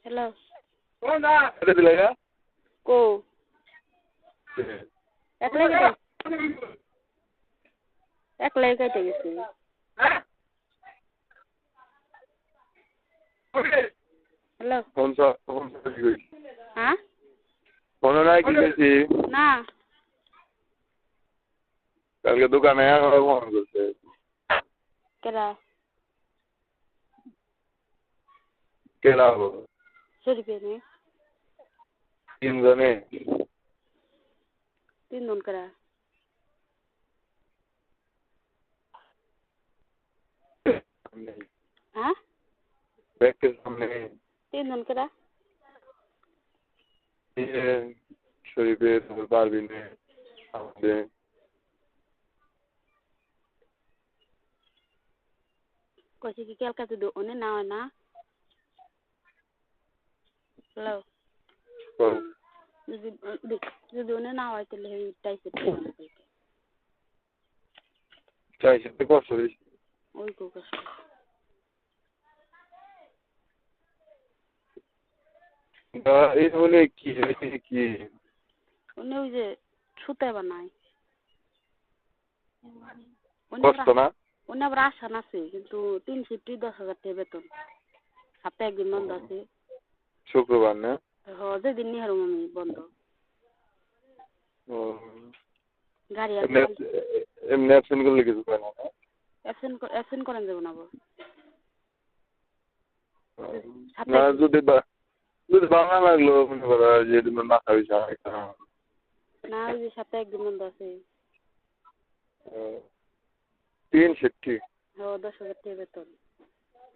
Hello. Ada bila ya? Cô. Ek lay cái gì? Hello. Kung sa siguro. Hả? Ano na kasi? Na. Kaling dukane ako gusto. Kera. Kailan ko? 100 रुपये में 3 jane. 3 दोन करा. हाँ? Bag के सामने 3 दोन करा. ये शरीफ है बार भी ने आते Kasi kikil ka to doon na na. Hello. तो doon na ay tele tay sa. चाय से को सरी Oy ko kasi. ये होने की One ওই যে ছুতে বানায়. কষ্ট না ওনে আবার আশা আছে কিন্তু 350 10,000 টাকা বেতন. সপ্তাহে একদিন বন্ধ আছে. শুক্রবার না যেদিন নিয়ে হারুম আমি বন্ধ. ও গাড়ি এমনি অ্যাবসেন্ট করলে কিছু পায় না অ্যাবসেন্ট করেন যাব না বল. না যদি বাংলা লাগলো মনে করা যে তুমি মাথা বিষয় না ওই যে সপ্তাহে একদিন বন্ধ আছে. 360 10,000 টাকা বেতন.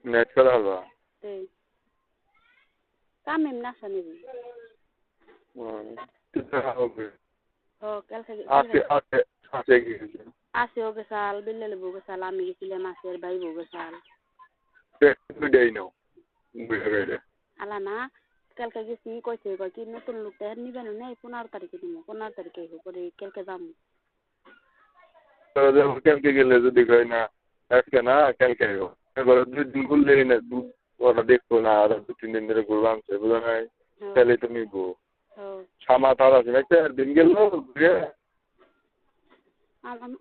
নেট করা হলো এই কাম এমনি আসা নিবি. আছে কি আসে ওকে সাল বিল্লে বউকে সাল আমি গেছিলাম মাসের ভাই বউকে সাল দেই নাও বুঝে আলা না কালকে গেছি কইছে কই কি নতুন লোকটা নিবেন না 15 তারিখে দিব 15 তারিখে করে কালকে যাম. তো কালকে গেলে যদি কই না আজকে না কালকে এবার 2 দিন ঘুরলে না ওরা দেখবো না আর 2-3 দিন ধরে ঘুরলাম সে বুঝো নাই তাহলে তুমি গো সামা তারা আছে দিন গেল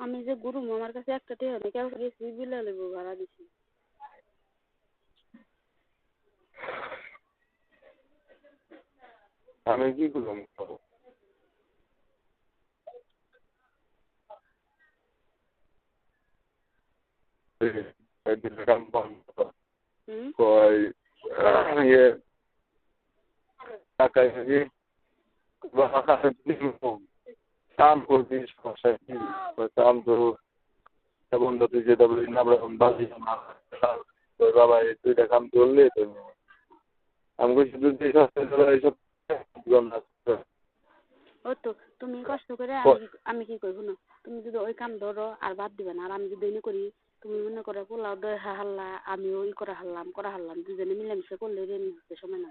আমি যে গুরু আমার কাছে একটা টাকা নেই কালকে গেছি বিলে লইব ভাড়া দিছি. আমি কি করলাম কই ইয়ে টাকা দিয়ে কাম করবি সমস্যা কি কাম তো বন্ধ তুই যেটা বলি না বাজি বাবা এই দুইটা কাম করলে তো আমি শুধু এইসব ও তো তুমি কষ্ট করে আমি কি করবো না তুমি যদি ওই কাম ধরো আর বাদ দিবে না আর আমি যদি এনে করি তুমি মনে করো পোলাও দই হাল্লা আমিও করা হারলাম দুজনে মিলেমিশে করলে রেন সময় না.